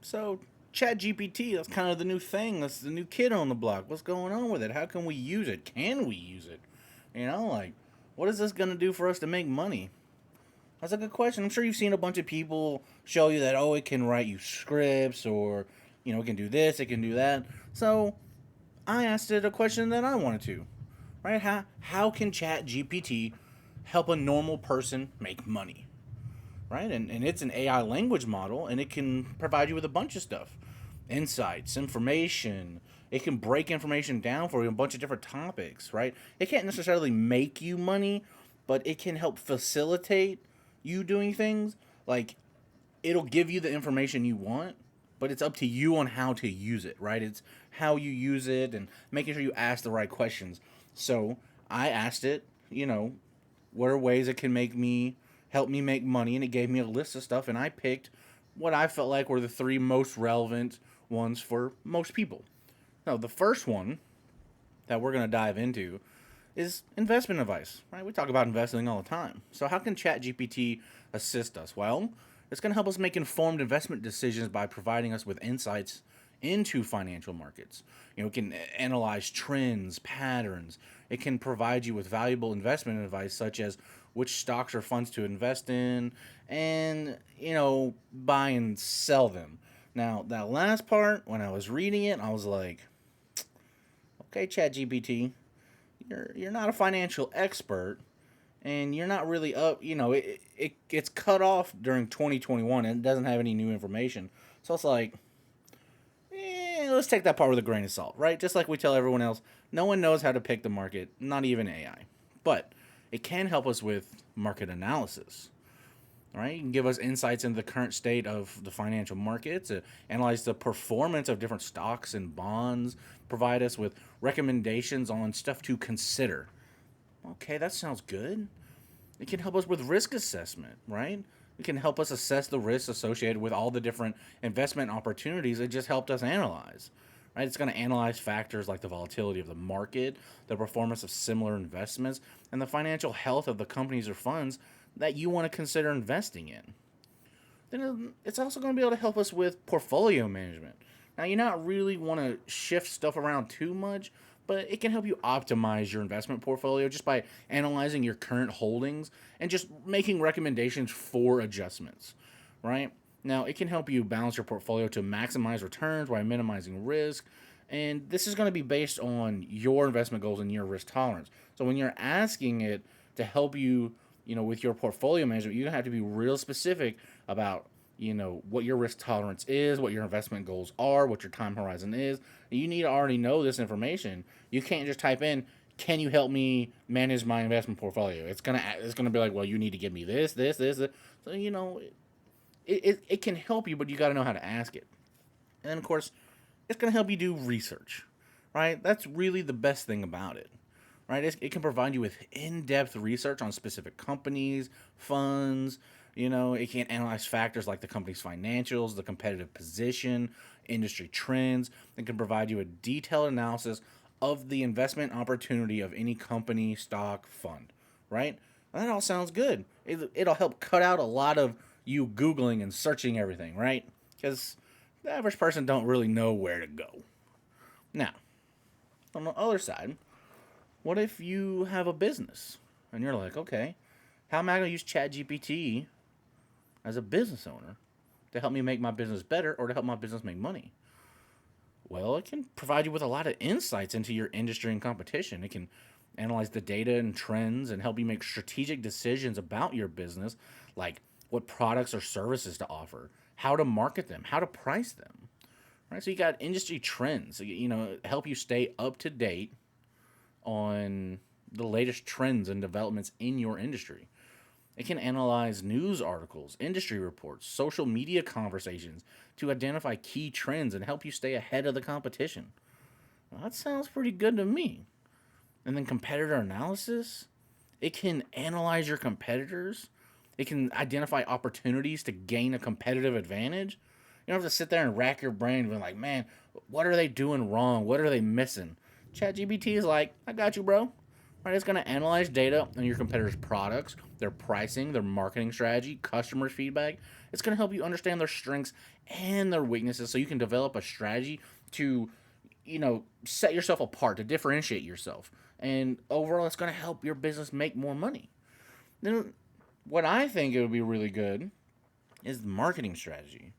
So, ChatGPT, that's kind of the new thing. That's the new kid on the block. What's going on with it? How can we use it? Can we use it? Like, what is this going to do for us to make money? That's a good question. I'm sure you've seen a bunch of people show you that, oh, it can write you scripts or, it can do this, it can do that. So, I asked it a question that I wanted to, right? How can ChatGPT help a normal person make money? Right? And it's an AI language model, and it can provide you with a bunch of stuff, insights, information. It can break information down for you on a bunch of different topics, right? It can't necessarily make you money, but it can help facilitate you doing things. Like, it'll give you the information you want, but it's up to you on how to use it, right? It's how you use it and making sure you ask the right questions. So I asked it, what are ways it can help me make money, and it gave me a list of stuff, and I picked what I felt like were the three most relevant ones for most people. Now, the first one that we're going to dive into is investment advice, right? We talk about investing all the time. So how can ChatGPT assist us? Well, it's going to help us make informed investment decisions by providing us with insights into financial markets. It can analyze trends, patterns. It can provide you with valuable investment advice, such as which stocks or funds to invest in and, buy and sell them. Now, that last part, when I was reading it, I was like, okay, ChatGPT, you're not a financial expert, and you're not really up. It gets cut off during 2021 and it doesn't have any new information. So it's like, let's take that part with a grain of salt, right? Just like we tell everyone else, no one knows how to pick the market, not even AI. But it can help us with market analysis, right? You can give us insights into the current state of the financial markets, analyze the performance of different stocks and bonds, provide us with recommendations on stuff to consider. Okay, that sounds good. It can help us with risk assessment, right? It can help us assess the risks associated with all the different investment opportunities it just helped us analyze. Right? It's going to analyze factors like the volatility of the market, the performance of similar investments, and the financial health of the companies or funds that you want to consider investing in. Then it's also going to be able to help us with portfolio management. Now, you not really want to shift stuff around too much, but it can help you optimize your investment portfolio just by analyzing your current holdings and just making recommendations for adjustments, right? Now, it can help you balance your portfolio to maximize returns while minimizing risk. And this is going to be based on your investment goals and your risk tolerance. So when you're asking it to help you, with your portfolio management, you have to be real specific about, what your risk tolerance is, what your investment goals are, what your time horizon is. You need to already know this information. You can't just type in, "Can you help me manage my investment portfolio?" It's gonna be like, "Well, you need to give me this." So it can help you, but you got to know how to ask it. And then, of course, it's going to help you do research, right? That's really the best thing about it, right? It can provide you with in-depth research on specific companies, funds. It can analyze factors like the company's financials, the competitive position, industry trends. It can provide you a detailed analysis of the investment opportunity of any company, stock, fund, right? That all sounds good. It'll help cut out a lot of you Googling and searching everything, right? Because the average person don't really know where to go. Now, on the other side, what if you have a business and you're like, okay, how am I going to use ChatGPT as a business owner to help me make my business better or to help my business make money? Well, it can provide you with a lot of insights into your industry and competition. It can analyze the data and trends and help you make strategic decisions about your business, like what products or services to offer, how to market them, how to price them. Right? So you got industry trends, help you stay up to date on the latest trends and developments in your industry. It can analyze news articles, industry reports, social media conversations to identify key trends and help you stay ahead of the competition. Well, that sounds pretty good to me. And then competitor analysis, it can analyze your competitors. It can identify opportunities to gain a competitive advantage. You don't have to sit there and rack your brain and be like, man, what are they doing wrong? What are they missing? ChatGPT is like, I got you, bro. Right? It's going to analyze data on your competitors' products, their pricing, their marketing strategy, customer feedback. It's going to help you understand their strengths and their weaknesses so you can develop a strategy to, set yourself apart, to differentiate yourself. And overall, it's going to help your business make more money. Then, what I think it would be really good is the marketing strategy,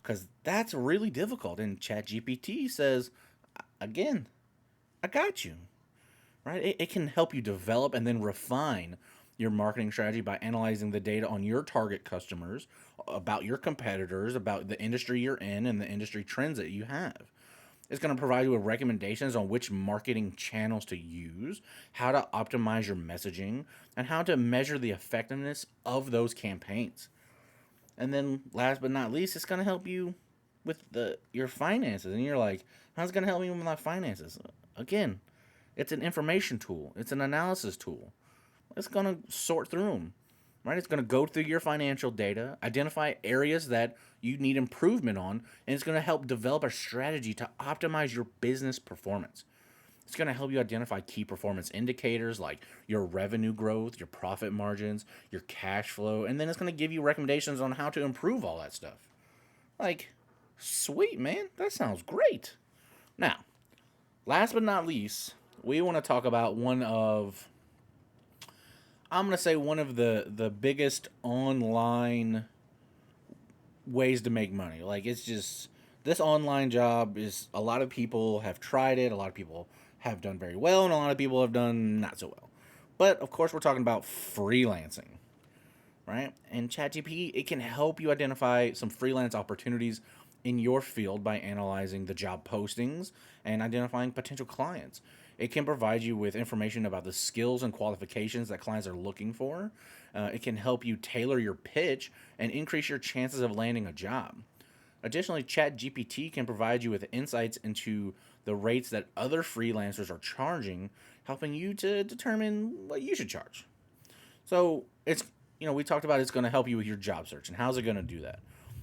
because that's really difficult. And ChatGPT says, again, I got you. Right? It can help you develop and then refine your marketing strategy by analyzing the data on your target customers, about your competitors, about the industry you're in, and the industry trends that you have. It's going to provide you with recommendations on which marketing channels to use, how to optimize your messaging, and how to measure the effectiveness of those campaigns. And then, last but not least, it's going to help you with your finances. And you're like, how's it going to help me with my finances? Again, it's an information tool. It's an analysis tool. It's going to sort through them, right? It's going to go through your financial data, identify areas that you need improvement on, and it's going to help develop a strategy to optimize your business performance. It's going to help you identify key performance indicators like your revenue growth, your profit margins, your cash flow, and then it's going to give you recommendations on how to improve all that stuff. Like, sweet, man. That sounds great. Now, last but not least, we want to talk about I'm going to say one of the biggest online ways to make money. Like, it's just, this online job is, a lot of people have tried it, a lot of people have done very well, and a lot of people have done not so well. But of course, we're talking about freelancing, right? And ChatGPT, it can help you identify some freelance opportunities in your field by analyzing the job postings and identifying potential clients. It can provide you with information about the skills and qualifications that clients are looking for. It can help you tailor your pitch and increase your chances of landing a job. Additionally, ChatGPT can provide you with insights into the rates that other freelancers are charging, helping you to determine what you should charge. So it's, we talked about it's going to help you with your job search. And how's it going to do that?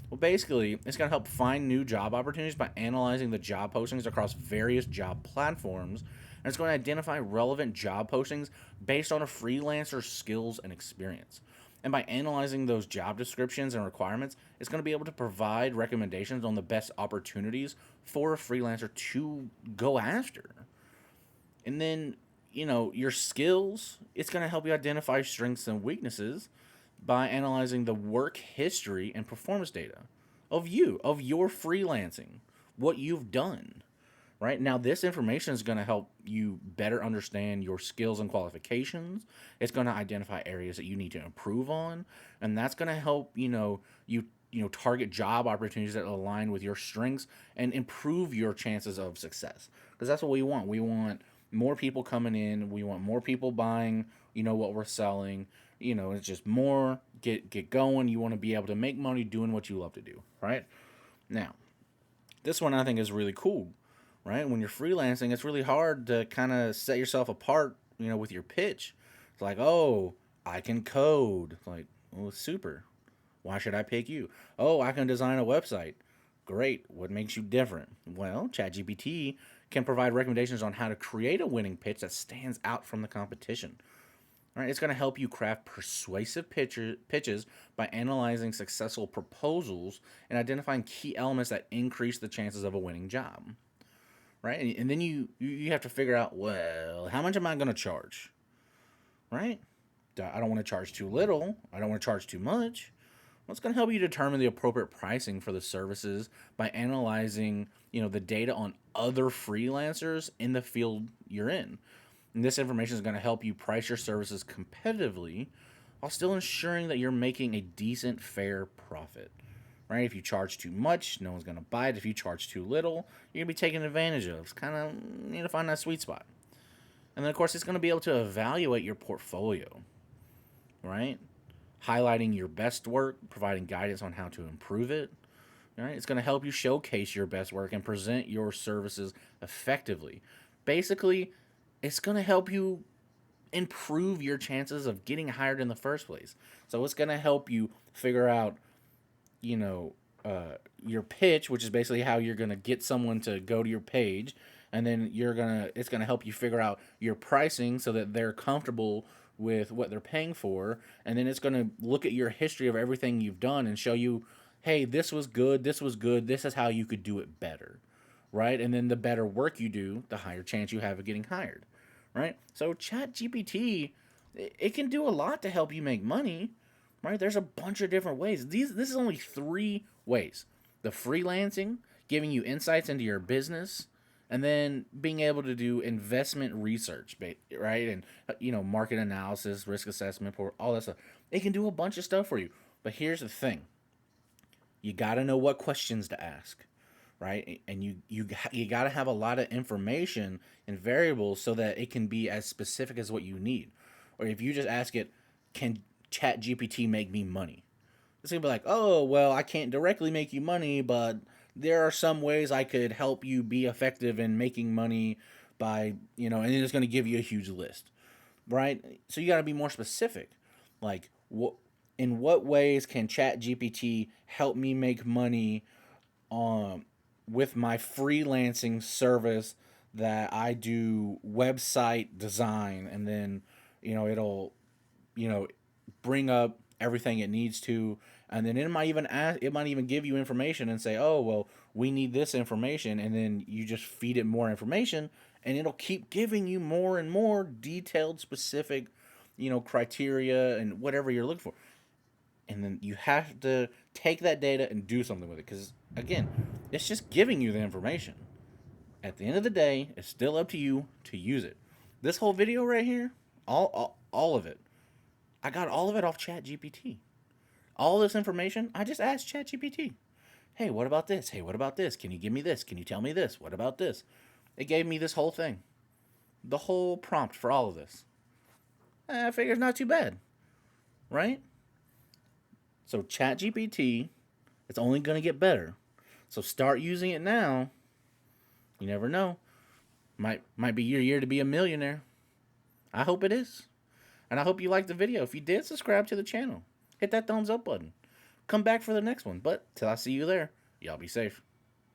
Well, basically, it's going to help find new job opportunities by analyzing the job postings across various job platforms. And it's going to identify relevant job postings based on a freelancer's skills and experience. And by analyzing those job descriptions and requirements, it's going to be able to provide recommendations on the best opportunities for a freelancer to go after. And then, your skills, it's going to help you identify strengths and weaknesses by analyzing the work history and performance data of your freelancing, what you've done. Right now, this information is going to help you better understand your skills and qualifications. It's going to identify areas that you need to improve on, and that's going to help target job opportunities that align with your strengths and improve your chances of success. Because that's what we want. We want more people coming in. We want more people buying. What we're selling. It's just more get going. You want to be able to make money doing what you love to do. Right now, this one I think is really cool. Right? When you're freelancing, it's really hard to kind of set yourself apart, with your pitch. It's like, oh, I can code. It's like, well, super. Why should I pick you? Oh, I can design a website. Great. What makes you different? Well, ChatGPT can provide recommendations on how to create a winning pitch that stands out from the competition. All right, it's going to help you craft persuasive pitches by analyzing successful proposals and identifying key elements that increase the chances of a winning job. Right? And then you have to figure out, well, how much am I going to charge? Right? I don't want to charge too little. I don't want to charge too much. Well, it's going to help you determine the appropriate pricing for the services by analyzing, the data on other freelancers in the field you're in. And this information is going to help you price your services competitively while still ensuring that you're making a decent, fair profit. Right? If you charge too much, no one's going to buy it. If you charge too little, you're going to be taken advantage of. It's kind of, you need to find that sweet spot. And then, of course, it's going to be able to evaluate your portfolio, right? Highlighting your best work, providing guidance on how to improve it. Right? It's going to help you showcase your best work and present your services effectively. Basically, it's going to help you improve your chances of getting hired in the first place. So it's going to help you figure out your pitch, which is basically how you're going to get someone to go to your page, and then it's gonna help you figure out your pricing so that they're comfortable with what they're paying for, and then it's gonna look at your history of everything you've done and show you, hey, this was good, this was good, this is how you could do it better, right? And then the better work you do, the higher chance you have of getting hired, right? So ChatGPT, it can do a lot to help you make money, right? There's a bunch of different ways. This is only 3 ways: the freelancing, giving you insights into your business, and then being able to do investment research, right? And market analysis, risk assessment, all that stuff. It can do a bunch of stuff for you. But here's the thing: you got to know what questions to ask, right? And you got to have a lot of information and variables so that it can be as specific as what you need. Or if you just ask it, can Chat GPT make me money? It's gonna be like, oh well, I can't directly make you money, but there are some ways I could help you be effective in making money by, and then it's gonna give you a huge list, right? So you got to be more specific. Like, in what ways can Chat GPT help me make money um, with my freelancing service that I do website design, and then it'll you know bring up everything it needs to, and then it might even give you information and say, oh well, we need this information, and then you just feed it more information, and it'll keep giving you more and more detailed, specific criteria and whatever you're looking for. And then you have to take that data and do something with it, because again, it's just giving you the information. At the end of the day, it's still up to you to use it. This whole video right here, all of it, I got all of it off ChatGPT. All this information, I just asked ChatGPT. Hey, what about this? Hey, what about this? Can you give me this? Can you tell me this? What about this? It gave me this whole thing, the whole prompt for all of this. I figure it's not too bad, right? So ChatGPT, it's only going to get better. So start using it now. You never know. Might be your year to be a millionaire. I hope it is. And I hope you liked the video. If you did, subscribe to the channel. Hit that thumbs up button. Come back for the next one. But till I see you there, y'all be safe.